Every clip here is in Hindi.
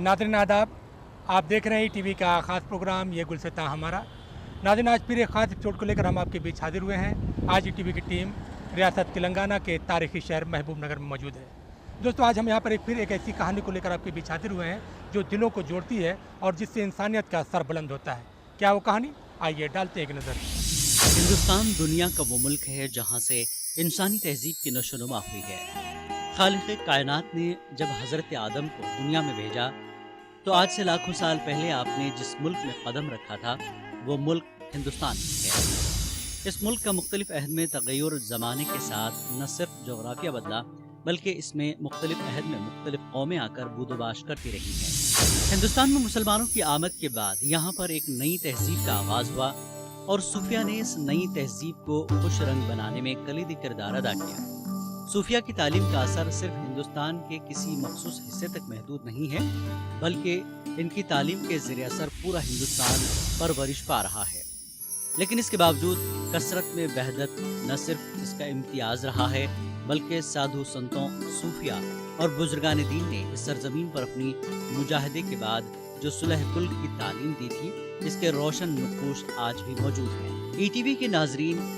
नाज़रीन आदाब, आप देख रहे हैं टीवी का ख़ास प्रोग्राम ये गुलसिता हमारा। नाज़रीन आज फिर एक ख़ास एपिसोड को लेकर हम आपके बीच हाजिर हुए हैं। आज टीवी की टीम रियासत तेलंगाना के तारीखी शहर महबूब नगर में मौजूद है। दोस्तों आज हम यहाँ पर फिर एक ऐसी कहानी को लेकर आपके बीच हाजिर हुए हैं जो दिलों को जोड़ती है और जिससे इंसानियत का सर बुलंद होता है। क्या वो कहानी, आइए डालते हैं एक नज़र। हिंदुस्तान दुनिया का वो मुल्क है जहाँ से इंसानी तहजीब की नशोनुमा हुई है। खालिक़ कायनात ने जब हज़रत आदम को दुनिया में भेजा तो आज से लाखों साल पहले आपने जिस मुल्क में कदम रखा था वो मुल्क हिंदुस्तान है। इस मुल्क का मुख्तलिफ अहद में तग़य्युर ज़माने के साथ न सिर्फ जोग्राफिया बदला बल्कि इसमें मुख्तलिफ अहद में मुख्तलिफ कौमें आकर बूदोबाश करती रही हैं। हिंदुस्तान में मुसलमानों की आमद के बाद यहाँ पर एक नई तहजीब का आगाज़ हुआ और सूफिया ने इस नई तहजीब को खुश रंग बनाने में कलीदी किरदार अदा किया। सूफिया की तालीम का असर सिर्फ हिंदुस्तान के किसी मखसूस हिस्से तक महदूद नहीं है, बल्कि इनकी तालीम के ज़रिए असर पूरा हिंदुस्तान परवरिश पा रहा है। लेकिन इसके बावजूद कसरत में वहदत न सिर्फ इसका इम्तियाज़ रहा है, बल्कि साधु संतों, सूफिया और बुजुर्गान दीन ने इस सरजमीन पर अपनी मुजाहिदे के बाद जो सुलह कुल की तालीम दी थी, इसके रोशन नक़ूश आज भी मौजूद हैं। ईटीवी के नाजरीन,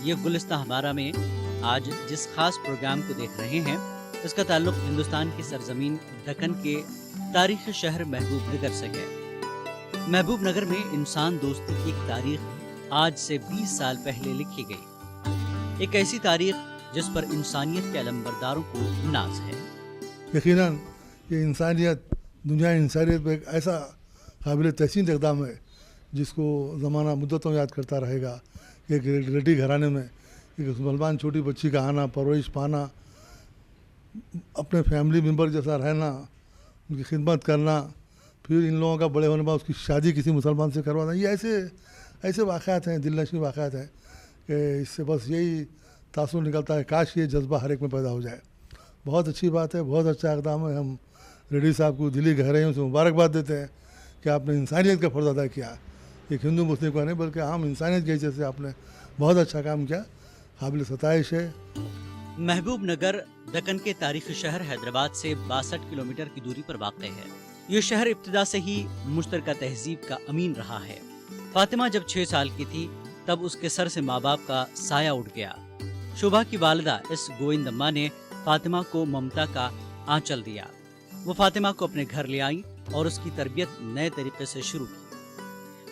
ये गुलिस्ता हमारा में आज जिस खास प्रोग्राम को देख रहे हैं इसका ताल्लुक हिंदुस्तान की सरजमीन दक्कन के तारीखी शहर महबूब नगर से है। महबूब नगर में इंसान दोस्ती की एक तारीख आज से 20 साल पहले लिखी गई, एक ऐसी तारीख जिस पर इंसानियत के अलंबरदारों को नाज है। यकीनन ये इंसानियत, दुनिया इंसानियत में एक ऐसा काबिल तहसीन इक़दाम है जिसको ज़माना मुद्दतों याद करता रहेगा। एक रेड्डी घराने में एक मुसलमान छोटी बच्ची का आना, परवरिश पाना, अपने फैमिली मेम्बर जैसा रहना, उनकी खिदमत करना, फिर इन लोगों का बड़े होने के बाद उसकी शादी किसी मुसलमान से करवाना, ये ऐसे वाक़यात हैं, दिलनशी वाक़यात हैं कि इससे बस यही तासुर निकलता है, काश ये जज्बा हर एक में पैदा हो जाए। बहुत अच्छी बात है, बहुत अच्छा इक़दाम है। हम रेड्डी साहब को दिली गहराइयों से मुबारकबाद देते हैं कि आपने इंसानियत का फ़र्ज़ अदा किया। एक हिंदू मुस्लिम का नहीं बल्कि आम इंसानियत की वजह से आपने बहुत अच्छा काम किया, काबिल सताइश है। महबूब नगर दक्कन के तारीखी शहर हैदराबाद से 62 किलोमीटर की दूरी पर वाक़ है। ये शहर इब्तिदा से ही मुश्तरका तहजीब का अमीन रहा है। फातिमा जब 6 साल की थी तब उसके सर से माँ बाप का साया उठ गया। शोभा की वालिदा इस गोविंदम्मा ने फातिमा को ममता का आंचल दिया। वो फातिमा को अपने घर ले आई और उसकी तरबियत नए तरीके से शुरू की।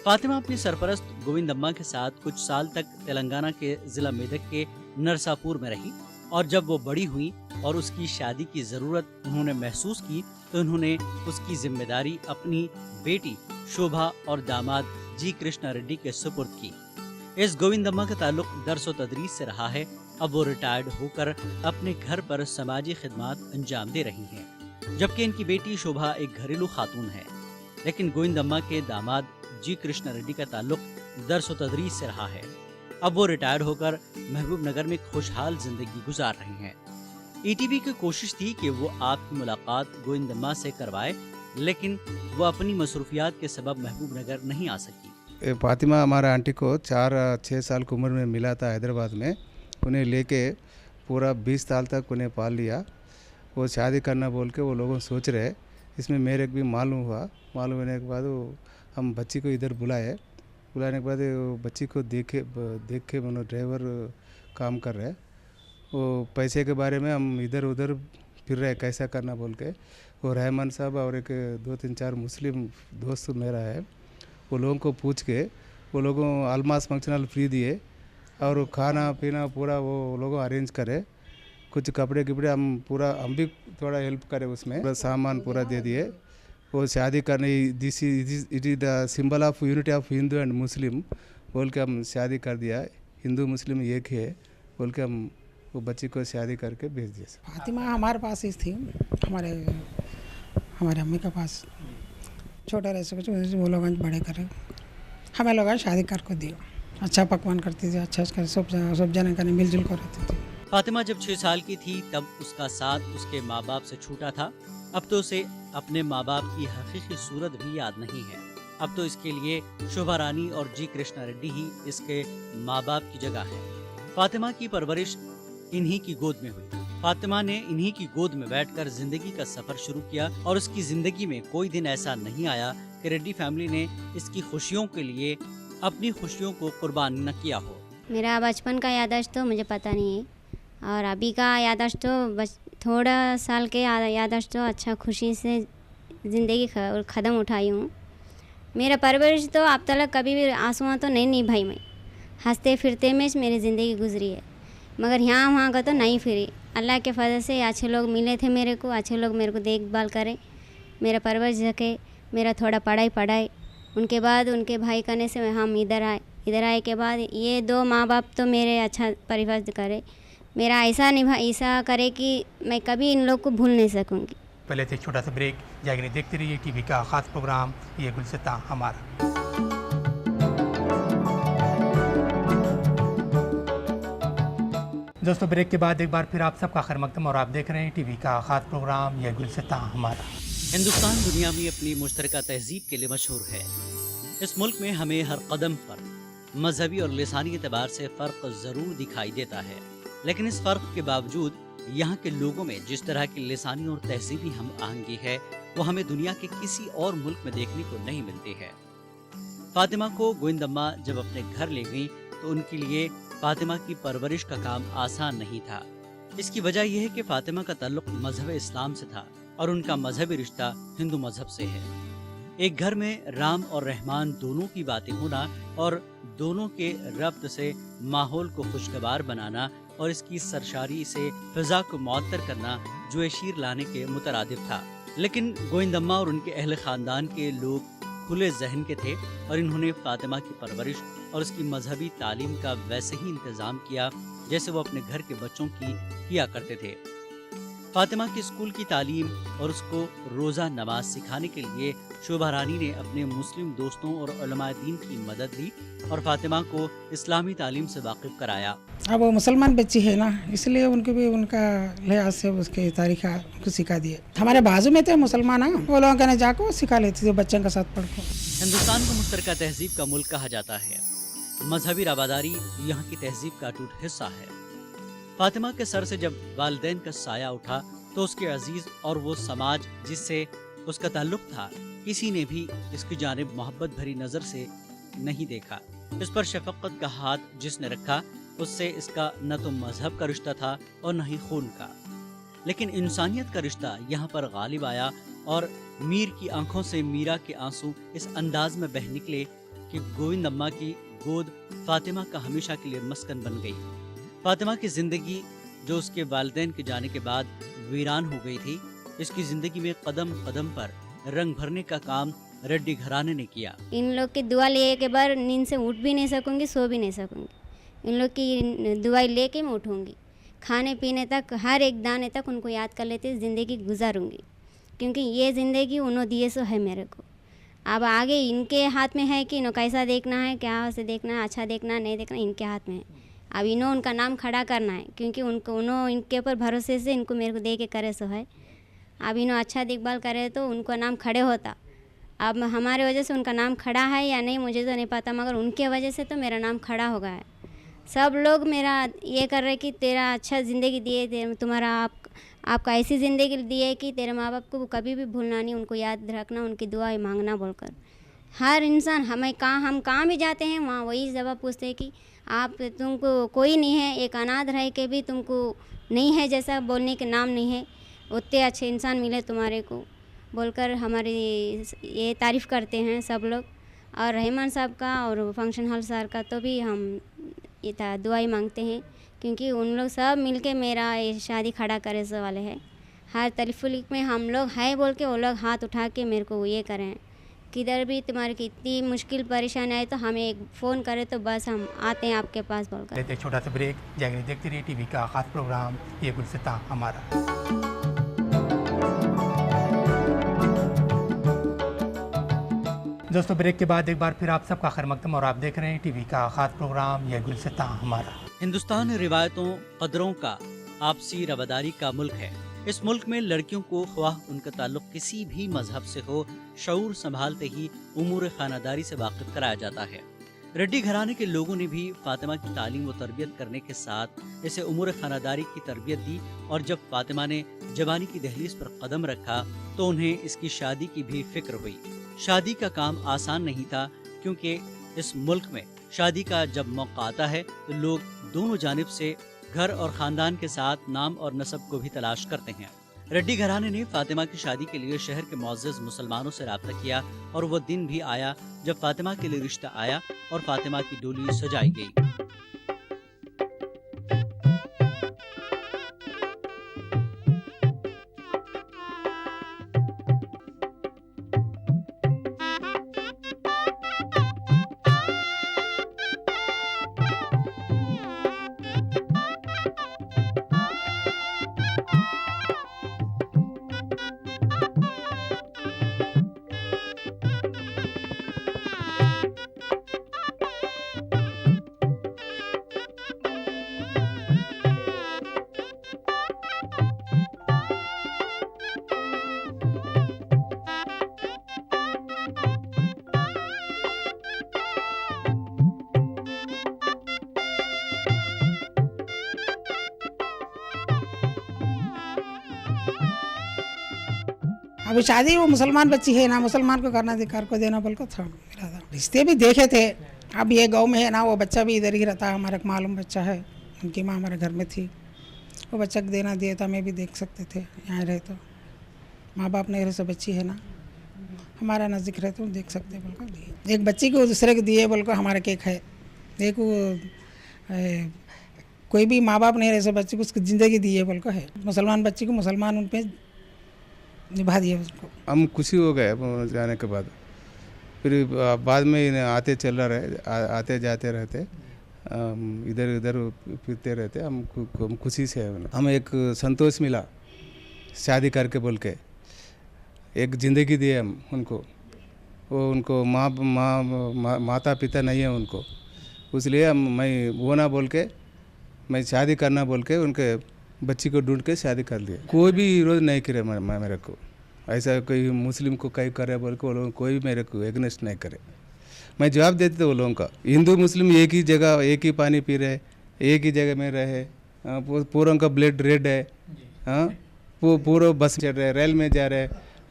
फातिमा अपनी सरपरस्त गोविंदम्मा के साथ कुछ साल तक तेलंगाना के जिला मेदक के नरसापुर में रही और जब वो बड़ी हुई और उसकी शादी की ज़रूरत उन्होंने महसूस की तो उन्होंने उसकी जिम्मेदारी अपनी बेटी शोभा और दामाद जी कृष्णा रेड्डी के सुपुर्द की। इस गोविंदम्मा का ताल्लुक दर्स व तदरीस से रहा है। अब वो रिटायर्ड होकर अपने घर पर समाजी खिदमात अंजाम दे रही हैं, जबकि इनकी बेटी शोभा एक घरेलू खातून है। लेकिन गोविंदम्मा के दामाद जी कृष्णा रेड्डी का ताल्लुक दर्स व तदरीस से रहा है। अब वो रिटायर्ड होकर महबूब नगर में खुशहाल जिंदगी गुजार रहे हैं। ईटीवी की कोशिश थी कि वो आपकी मुलाकात गोविंदम्मा से करवाए, लेकिन वो अपनी मसरूफियात के सबब महबूब नगर नहीं आ सकी। फातिमा हमारा आंटी को 4-6 साल की उम्र में मिला था हैदराबाद में। उन्हें लेके पूरा 20 साल तक उन्हें पाल लिया। वो शादी करना बोल के वो लोग सोच रहे, इसमें मेरे भी मालूम होने के बाद हम बच्ची को इधर बुलाने के बाद बच्ची को देख के मतलब ड्राइवर काम कर रहे, वो पैसे के बारे में हम इधर उधर फिर रहे कैसा करना बोल के। वो रहमान साहब और एक 2-3-4 मुस्लिम दोस्त मेरा है, वो लोगों को पूछ के वो लोगों अलमास फंक्शनल फ्री दिए और खाना पीना पूरा वो लोगों अरेंज करे। कुछ कपड़े हम भी थोड़ा हेल्प करे, उसमें पूरा सामान पूरा दे दिए। वो शादी करने it is the symbol of unity of Hindu and Muslim बोल के हम शादी कर दिया। हिंदू मुस्लिम एक है बोल के हम वो बच्ची को शादी करके भेज दिया। फातिमा हमारे पास ही थी, हमारे अम्मी के पास। छोटा रह सके वो लोग बड़े करे, हमें लोग शादी करके दियो। अच्छा पकवान करती थी, अच्छा सब जने करने मिलजुल कर रहती थी। फातिमा जब 6 साल की थी तब उसका साथ उसके माँ बाप से छूटा था। अब तो उसे अपने माँ बाप की हकीकी सूरत भी याद नहीं है। अब तो इसके लिए शोभा रानी और जी कृष्णा रेड्डी ही इसके माँ बाप की जगह है। फातिमा की परवरिश इन्हीं की गोद में हुई। फातिमा ने इन्हीं की गोद में बैठकर जिंदगी का सफर शुरू किया और उसकी जिंदगी में कोई दिन ऐसा नहीं आया कि रेड्डी फैमिली ने इसकी खुशियों के लिए अपनी खुशियों को कुर्बान न किया हो। मेरा बचपन का याददाश्त तो मुझे पता नहीं है और अभी का याददाश्त तो बस थोड़ा साल के याददाश्त तो अच्छा खुशी से ज़िंदगी ख़त्म उठाई हूँ। मेरा परवरिश तो अब तक कभी भी आंसुओं तो नहीं निभाई मैं, हंसते फिरते में मेरी ज़िंदगी गुजरी है, मगर यहाँ वहाँ का तो नहीं फिरी। अल्लाह के फजल से अच्छे लोग मिले थे मेरे को, अच्छे लोग मेरे को देखभाल करें, मेरा परवरिश रखे, मेरा थोड़ा पढ़ाई उनके बाद उनके भाई करने से हम इधर आए के बाद ये दो माँ बाप तो मेरे अच्छा परिवार करे, मेरा ऐसा करे कि मैं कभी इन लोग को भूल नहीं सकूँगी। पहले थे छोटा सा ब्रेक, जागने देखते रहिए टीवी का खास प्रोग्राम ये गुलसितां हमारा। दोस्तों ब्रेक के बाद एक बार फिर आप सबका खैर मकदम और आप देख रहे हैं टीवी का खास प्रोग्राम ये गुलसितां हमारा। हिंदुस्तान दुनिया में अपनी मुश्तरका तहजीब के लिए मशहूर है। इस मुल्क में हमें हर कदम पर मजहबी और लिसानी एतबार से फ़र्क ज़रूर दिखाई देता है, लेकिन इस फ़र्क के बावजूद यहाँ के लोगों में जिस तरह की लिसानी और तहजीबी हम आहंगी है वो हमें दुनिया के किसी और मुल्क में देखने को नहीं मिलती है। फातिमा को गोविंदम्मा जब अपने घर ले गई तो उनके लिए फातिमा की परवरिश का काम आसान नहीं था। इसकी वजह यह है कि फातिमा का ताल्लुक मजहब इस्लाम से था और उनका मजहबी रिश्ता हिंदू मजहब से है। एक घर में राम और रहमान दोनों की बातें होना और दोनों के रब्त से माहौल को खुशगवार बनाना और इसकी सरशारी से फिजा को मुअत्तर करना जो शीर लाने के मुतरादिफ था। लेकिन गोविंदम्मा और उनके अहले खानदान के लोग खुले जहन के थे और इन्होंने फातिमा की परवरिश और उसकी मजहबी तालीम का वैसे ही इंतजाम किया जैसे वो अपने घर के बच्चों की किया करते थे। फातिमा की स्कूल की तालीम और उसको रोज़ा नमाज सिखाने के लिए शोभा रानी ने अपने मुस्लिम दोस्तों और उलमाए दीन की मदद ली और फातिमा को इस्लामी तालीम से वाकिफ कराया। अब वो मुसलमान बच्ची है ना, इसलिए उनको भी उनका लिहाज से उसके तारीखा उनको सिखा दिए। हमारे बाजू में थे मुसलमान, वो लोगों के जाकर सिखा लेते थे बच्चों के साथ पढ़ के। हिंदुस्तान को मुश्तरका तहजीब का मुल्क कहा जाता है। मजहबी रवादारी यहाँ की तहजीब का अटूट हिस्सा है। फातिमा के सर से जब वालिदैन का साया उठा तो उसके अजीज और वो समाज जिससे उसका ताल्लुक था किसी ने भी इसकी जानिब मोहब्बत भरी नजर से नहीं देखा। इस पर शफकत का हाथ जिसने रखा उससे इसका न तो मजहब का रिश्ता था और न ही खून का, लेकिन इंसानियत का रिश्ता यहाँ पर गालिब आया और मीर की आंखों से मीरा के आंसू इस अंदाज में बह निकले कि गोविंदम्मा की गोद फातिमा का हमेशा के लिए मस्कन बन गई। फातिमा की जिंदगी जो उसके वालिदैन के जाने के बाद वीरान हो गई थी, इसकी जिंदगी में कदम कदम पर रंग भरने का काम रेड्डी घराने ने किया। इन लोग की दुआ ले के बाद नींद से उठ भी नहीं सकूंगी, सो भी नहीं सकूंगी। इन लोग की दुआ लेके मैं उठूंगी, खाने पीने तक हर एक दाने तक उनको याद कर लेते ज़िंदगी गुजारूंगी, क्योंकि ये ज़िंदगी उन्होंने दिए सो है मेरे को। अब आगे इनके हाथ में है कि इन्हों कैसा देखना है, क्या से देखना है, अच्छा देखना है, नहीं देखना, इनके हाथ में है। अब इन्हों उनका नाम खड़ा करना है, क्योंकि उन्होंने इनके ऊपर भरोसे से इनको मेरे को दे के करे सो है। अब इन्हों अच्छा देखभाल करे तो उनका नाम खड़े होता। अब हमारे वजह से उनका नाम खड़ा है या नहीं मुझे तो नहीं पता, मगर उनके वजह से तो मेरा नाम खड़ा हो गया है। सब लोग मेरा ये कर रहे कि तेरा अच्छा ज़िंदगी दिए, तुम्हारा आपका ऐसी ज़िंदगी दी है कि तेरे माँ बाप को कभी भी भूलना नहीं, उनको याद रखना, उनकी दुआ मांगना बोलकर। हर इंसान हम कहाँ भी जाते हैं वहाँ वही जवाब पूछते हैं कि आप तुमको कोई नहीं है, एक अनाथ रह के भी तुमको नहीं है जैसा बोलने के नाम नहीं है, उतने अच्छे इंसान मिले तुम्हारे को बोलकर हमारी ये तारीफ़ करते हैं सब लोग। और रहमान साहब का और फंक्शन हॉल सर का तो भी हम ये दुआई मांगते हैं, क्योंकि उन लोग सब मिलके मेरा ये शादी खड़ा करे से वाले हैं। हर तकलीफ में हम लोग है बोल के वो लोग हाथ उठा के मेरे को ये करें, किधर भी तुम्हारी कितनी मुश्किल परेशानी आए तो हमें एक फ़ोन करे तो बस हम आते हैं आपके पास बोलकर। लेते एक छोटा सा ब्रेक, जागने देखते रहिए टीवी का खास प्रोग्राम ये गुलसितां हमारा। दोस्तों ब्रेक के बाद एक बार फिर आप सबका खैर मकदम और आप देख रहे हैं टीवी का खास प्रोग्राम ये गुलसितां हमारा। हिंदुस्तान रिवायतों कदरों का आपसी रवादारी का मुल्क है। इस मुल्क में लड़कियों को ख्वाह उनका ताल्लुक किसी भी मजहब से हो, शऊर संभालते ही उमूर खानादारी से वाकिफ कराया जाता है। रेड्डी घराने के लोगों ने भी फातिमा की तालीम व तरबियत करने के साथ इसे उमूर खानादारी की तरबियत दी और जब फातिमा ने जवानी की दहलीज पर कदम रखा तो उन्हें इसकी शादी की भी फिक्र हुई। शादी का काम आसान नहीं था क्योंकि इस मुल्क में शादी का जब मौका आता है तो लोग दोनों जानिब से घर और खानदान के साथ नाम और नस्ब को भी तलाश करते हैं। रेड्डी घराने ने फातिमा की शादी के लिए शहर के मुअज़्ज़ज़ मुसलमानों से राब्ता किया और वो दिन भी आया जब फातिमा के लिए रिश्ता आया और फातिमा की डोली सजाई गई। अभी शादी वो मुसलमान बच्ची है ना, मुसलमान को करना अधिकार को देना बोल को था मेरा था। रिश्ते भी देखे थे, अब ये गांव में है ना, वो बच्चा भी इधर ही रहता है, हमारा मालूम बच्चा है, उनकी माँ हमारे घर में थी, वो बच्चा को देना दिया था, मैं भी देख सकते थे यहाँ रहे तो, माँ बाप नहीं रहे सब बच्ची है ना, हमारा नज़दीक रहे तो देख सकते बोल को दिए। एक बच्ची को दूसरे को दिए बोल को हमारा केक है, एक कोई भी माँ बाप नहीं रहे सब बच्चे को उसको ज़िंदगी दी है बोल को है, मुसलमान बच्ची को मुसलमान उन पर निभा दिया उसको। हम खुशी हो गए जाने के बाद, फिर बाद में आते चल रहे आते जाते रहते, इधर उधर फिरते रहते, हम खुशी से हम एक संतोष मिला शादी करके बोल के, एक ज़िंदगी दी हम उनको, वो उनको माता पिता नहीं है उनको, इसलिए मैं वो ना बोल के मैं शादी करना बोल के उनके बच्ची को ढूंढ के शादी कर लिया। कोई भी विरोध नहीं करे मेरे को, ऐसा कोई मुस्लिम को कहीं करे बोल के वो लोग कोई मेरे को एग्नेस्ट नहीं करे। मैं जवाब देते थे वो लोगों का, हिंदू मुस्लिम एक ही जगह एक ही पानी पी रहे, एक ही जगह में रहे, पूरा उनका ब्लड रेड है, हाँ पूरा बस चल रहे, रेल में जा रहे,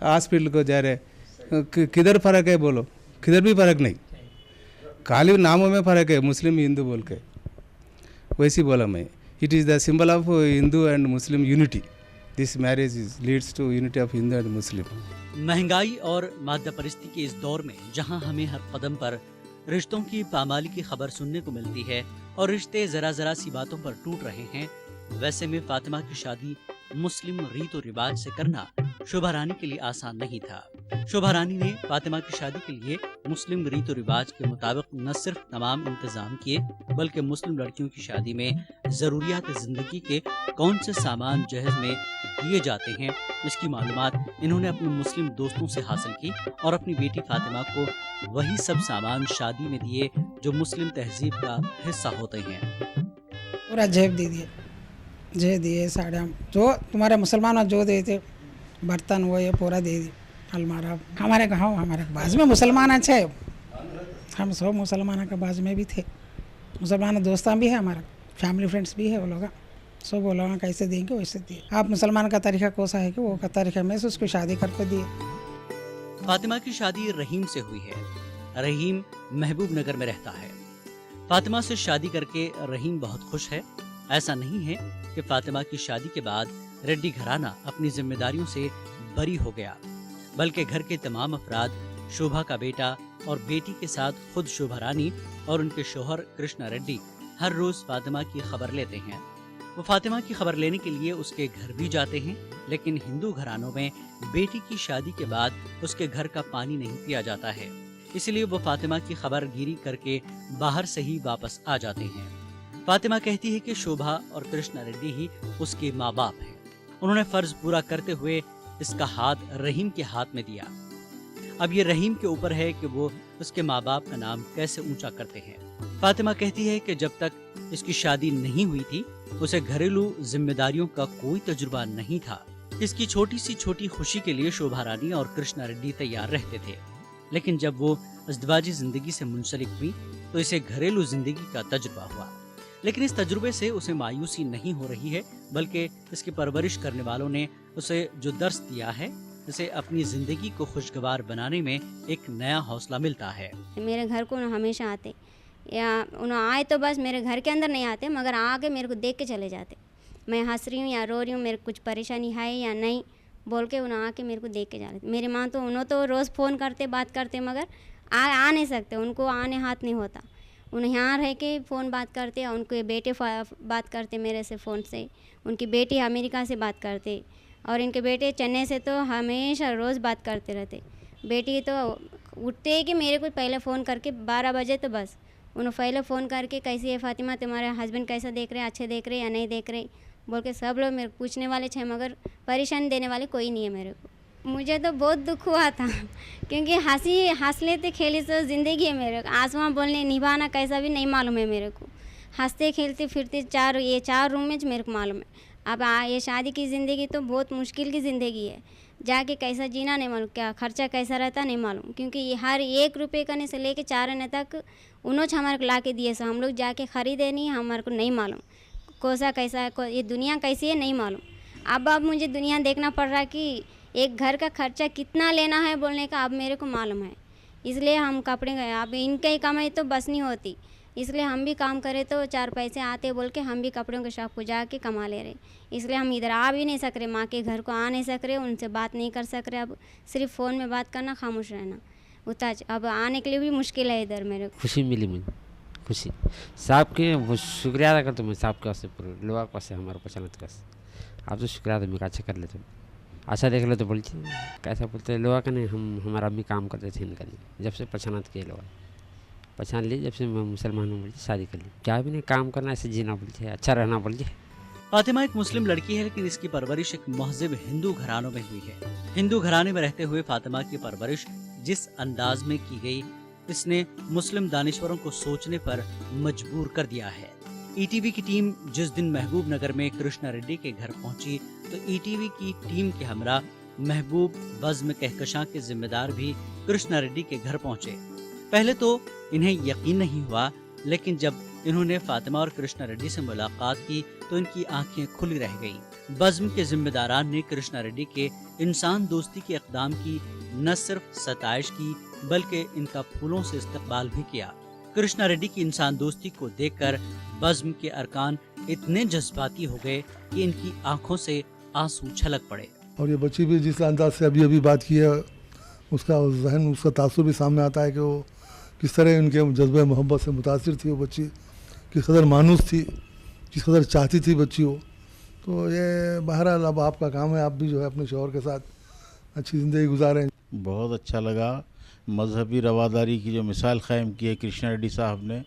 हॉस्पिटल को जा रहे, किधर फ़र्क है बोलो, किधर भी फ़र्क नहीं, खाली नामों में फ़र्क है मुस्लिम हिंदू बोल के, वैसे बोला मैं। It is the symbol of Hindu and Muslim unity. This marriage leads to unity of Hindu and Muslim. महंगाई और मादा परिस्थिति के इस दौर में जहां हमें हर कदम पर रिश्तों की पामाली की खबर सुनने को मिलती है और रिश्ते जरा जरा सी बातों पर टूट रहे हैं, वैसे में फातिमा की शादी मुस्लिम रीत और रिवाज से करना शोभा रानी के लिए आसान नहीं था। शोभा रानी ने फातिमा की शादी के लिए मुस्लिम रीत और रिवाज के मुताबिक न सिर्फ तमाम इंतजाम किए बल्कि मुस्लिम लड़कियों की शादी में जरूरियात जिंदगी के कौन से सामान जहेज में दिए जाते हैं, इसकी मालूमात इन्होंने अपने मुस्लिम दोस्तों से हासिल की और अपनी बेटी फातिमा को वही सब सामान शादी में दिए जो मुस्लिम तहजीब का हिस्सा होते हैं। पूरा जेब दे दिए, जे दिए, साड़ियाँ जो तुम्हारे मुसलमान जो देते, बर्तन वो ये पूरा दे दी, अलमारा। हमारे गाँव हमारे बाज में मुसलमान अच्छे, हम सब मुसलमान के बाज में भी थे, मुसलमान दोस्तान भी है, हमारा फैमिली फ्रेंड्स भी है, वो लोग सब वो लोग कैसे देंगे वैसे दिए। आप मुसलमान का तरीका कौन सा है कि वो का तरीका में से उसको शादी करके दिए। फातिमा की शादी रहीम से हुई है। रहीम महबूब नगर में रहता है। फातिमा से शादी करके रहीम बहुत खुश है। ऐसा नहीं है कि फातिमा की शादी के बाद रेड्डी घराना अपनी जिम्मेदारियों से बरी हो गया, बल्कि घर के तमाम अफराद, शोभा का बेटा और बेटी के साथ खुद शोभा रानी और उनके शोहर कृष्णा रेड्डी हर रोज फातिमा की खबर लेते हैं। वो फातिमा की खबर लेने के लिए उसके घर भी जाते हैं, लेकिन हिंदू घरानों में बेटी की शादी के बाद उसके घर का पानी नहीं पिया जाता है, इसलिए वो फातिमा की खबरगिरी करके बाहर से ही वापस आ जाते हैं। फातिमा कहती है कि शोभा और कृष्णा रेड्डी ही उसके माँ बाप हैं। उन्होंने फर्ज पूरा करते हुए इसका हाथ रहीम के हाथ में दिया। अब ये रहीम के ऊपर है कि वो उसके माँ बाप का नाम कैसे ऊंचा करते हैं। फातिमा कहती है कि जब तक इसकी शादी नहीं हुई थी उसे घरेलू जिम्मेदारियों का कोई तजुर्बा नहीं था। इसकी छोटी सी छोटी खुशी के लिए शोभा रानी और कृष्णा रेड्डी तैयार रहते थे, लेकिन जब वो इज़्दिवाजी जिंदगी से मुंसलिक हुई तो इसे घरेलू जिंदगी का तजुर्बा हुआ। लेकिन इस तजुर्बे से उसे मायूसी नहीं हो रही है, बल्कि इसकी परवरिश करने वालों ने उसे जो दर्स दिया है, उसे अपनी जिंदगी को खुशगवार बनाने में एक नया हौसला मिलता है। मेरे घर को हमेशा आते, या उन्हें आए तो बस मेरे घर के अंदर नहीं आते, मगर आके मेरे को देख के चले जाते। मैं हंस रही हूँ या रो रही हूँ, मेरे को कुछ परेशानी है या नहीं बोल के उन्हें आके मेरे को देख के जाते। मेरी माँ तो उन्होंने तो रोज़ फ़ोन करते, बात करते, मगर आ नहीं सकते, उनको आने हाथ नहीं होता। उन्हें यहाँ रह के फ़ोन बात करते, और उनके बेटे बात करते मेरे से फ़ोन से, उनकी बेटी अमेरिका से बात करते, और इनके बेटे चेन्नई से तो हमेशा रोज़ बात करते रहते। बेटी तो उठते कि मेरे को पहले फ़ोन करके 12 बजे तो बस उन्हें पहले फ़ोन करके कैसी है फ़ातिमा, तुम्हारे हस्बैंड कैसा देख रहे हैं, अच्छे देख रहे हैं या नहीं देख रहे बोल के सब लोग मेरे पूछने वाले थे, मगर परेशानी देने वाले कोई नहीं है मेरे को। मुझे तो बहुत दुख हुआ था, क्योंकि हंस लेते खेले तो ज़िंदगी है मेरे को, आसमां बोलने निभाना कैसा भी नहीं मालूम है मेरे को। हंसते खेलते फिरते ये चार रूम में मेरे को मालूम है। अब ये शादी की ज़िंदगी तो बहुत मुश्किल की ज़िंदगी है, जाके कैसा जीना नहीं मालूम, क्या खर्चा कैसा रहता नहीं मालूम, क्योंकि ये हर 1 रुपये करने से लेके 4 आने तक उन्होंने हमारे को ला के दिए, सो हम लोग जाके ख़रीदे नहीं, हमारे को नहीं मालूम कोसा कैसा है, ये दुनिया कैसी है नहीं मालूम। अब मुझे दुनिया देखना पड़ रहा कि एक घर का खर्चा कितना लेना है बोलने का अब मेरे को मालूम है। इसलिए हम कपड़े गए, अब इनका ही कमाई तो बस नहीं होती, इसलिए हम भी काम करें तो 4 पैसे आते बोल के हम भी कपड़ों के शॉप को जाके कमा ले रहे। इसलिए हम इधर आ भी नहीं सक रहे, माँ के घर को आ नहीं सक रहे, उनसे बात नहीं कर सक रहे। अब सिर्फ फ़ोन में बात करना, खामोश रहना उतना। अब आने के लिए भी मुश्किल है इधर मेरे को। खुशी मिली मुझे, खुशी साहब के वो शुक्रिया अदा करते मैं साहब के वास्ते पूरे लोग वास्ते हमारे पहचान के आप तो शुक्रिया अदा मैं अच्छा कर लेते, अच्छा देख लो तो बोलते कैसा बोलते लोग का नहीं, हम हमारा भी काम करते थे इनका लिए, जब से पहचानत किए लोग पहचान ली, जब से मैं मुसलमान हूँ बोलते शादी कर ली, क्या भी नहीं काम करना, ऐसे जीना बोलते अच्छा रहना बोलते। फातिमा एक मुस्लिम लड़की है, लेकिन इसकी परवरिश एक महज़िब हिंदू घरानों में हुई है। हिंदू घराने में रहते हुए फातिमा की परवरिश जिस अंदाज में की गई, इसने मुस्लिम दानिश्वरों को सोचने पर मजबूर कर दिया है। ईटीवी की टीम जिस दिन महबूब नगर में कृष्णा रेड्डी के घर पहुंची, तो ईटीवी की टीम के हमरा महबूब बज़्म कहकशां के जिम्मेदार भी कृष्णा रेड्डी के घर पहुंचे। पहले तो इन्हें यकीन नहीं हुआ, लेकिन जब इन्होंने फातिमा और कृष्णा रेड्डी से मुलाकात की तो इनकी आंखें खुली रह गईं। बज़्म के जिम्मेदारान ने कृष्णा रेड्डी के इंसान दोस्ती के इक़दाम की न सिर्फ सताइश की, बल्कि इनका फूलों से इस्तकबाल भी किया। कृष्णा रेड्डी की इंसान दोस्ती को देखकर बज़्म के अरकान इतने जज्बाती हो गए कि इनकी आंखों से आंसू छलक पड़े। और ये बच्ची भी जिस अंदाज से अभी बात की है, उसका जहन, उसका तासुर भी सामने आता है कि वो किस तरह उनके जज्बे मोहब्बत से मुतासिर थी। वो बच्ची किस कदर मानूस थी, किस कदर चाहती थी बच्ची हो। तो ये बहरहाल अब आपका काम है, आप भी जो है अपने शौहर के साथ अच्छी ज़िंदगी गुजारें। बहुत अच्छा लगा, मजहबी रवादारी की जो मिसाल क़ायम की है कृष्णा रेड्डी साहब ने,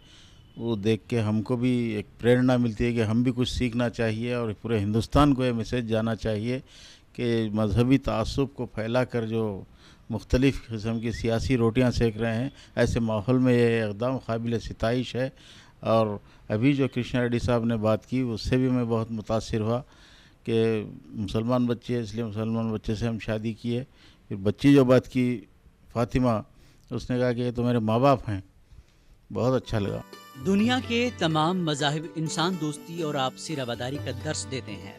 वो देख के हमको भी एक प्रेरणा मिलती है कि हम भी कुछ सीखना चाहिए और पूरे हिंदुस्तान को ये मैसेज जाना चाहिए कि मजहबी तासुब को फैला कर जो मुख्तलिफ़ किस्म की सियासी रोटियां सेक रहे हैं, ऐसे माहौल में ये एकदम काबिल सिताइश है। और अभी जो कृष्णा रेड्डी साहब ने बात की, उससे भी मैं बहुत मुतासिर हुआ कि मुसलमान बच्चे है, इसलिए मुसलमान बच्चे से हम शादी किए। फिर बच्ची जो बात की फातिमा, उसने कहा कि ये तो मेरे माँ बाप हैं, बहुत अच्छा लगा। दुनिया के तमाम मज़ाहिब इंसान दोस्ती और आपसी रवादारी का दर्स देते हैं,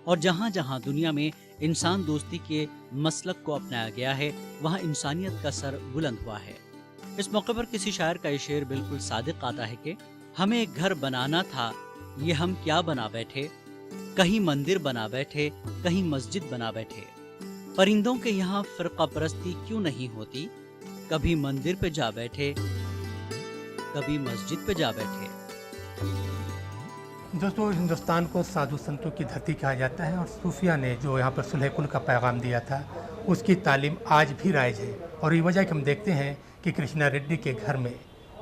और जहाँ जहाँ दुनिया में इंसान दोस्ती के मसलक को अपनाया गया है, वहाँ इंसानियत का सर बुलंद हुआ है। इस मौके पर किसी शायर का ये शेर बिल्कुल सादिक आता है कि हमें एक घर बनाना था, ये हम क्या बना बैठे, कहीं मंदिर बना बैठे, कहीं मस्जिद बना बैठे। परिंदों के यहाँ फ़िरका परस्ती क्यों नहीं होती, कभी मंदिर पे जा बैठे, कभी मस्जिद पे जा बैठे। दोस्तों, हिंदुस्तान को साधु संतों की धरती कहा जाता है, और सूफिया ने जो यहाँ पर सुलह कुल का पैगाम दिया था, उसकी तालीम आज भी राइज है। और ये वजह कि हम देखते हैं कि कृष्णा रेड्डी के घर में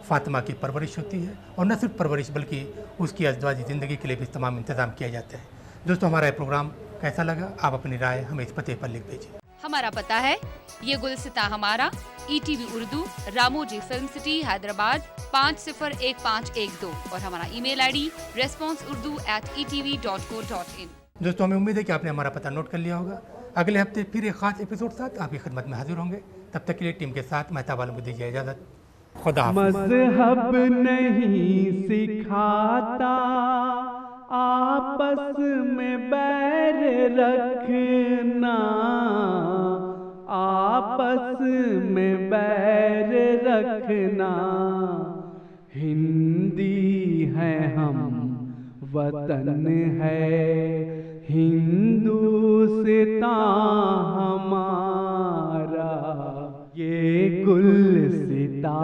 फातिमा की परवरिश होती है, और न सिर्फ परवरिश बल्कि उसकी अज़दवाजी ज़िंदगी के लिए भी तमाम इंतज़ाम किया जाता है। दोस्तों, हमारा ये प्रोग्राम कैसा लगा, आप अपनी राय हमें इस पते पर लिख भेजिए। हमारा पता है ये गुलसिता हमारा, ETV Urdu, Ramoji film city, Hyderabad 501512, और हमारा ईमेल ID responseurdu@etv.co.in। दोस्तों, हमें उम्मीद है कि आपने हमारा पता नोट कर लिया होगा। अगले हफ्ते फिर एक खास एपिसोड साथ आपकी खिदमत में हाजिर होंगे। तब तक के लिए टीम के साथ मेहता वालों को दीजिए इजाज़त। खुदा हाफ़िज़। मज़हब नहीं सिखाता आपस में बैर रखना, आपस में बैर रखना। हिंदी है हम, वतन है हिंदुस्तान हमारा, ये गुलसिता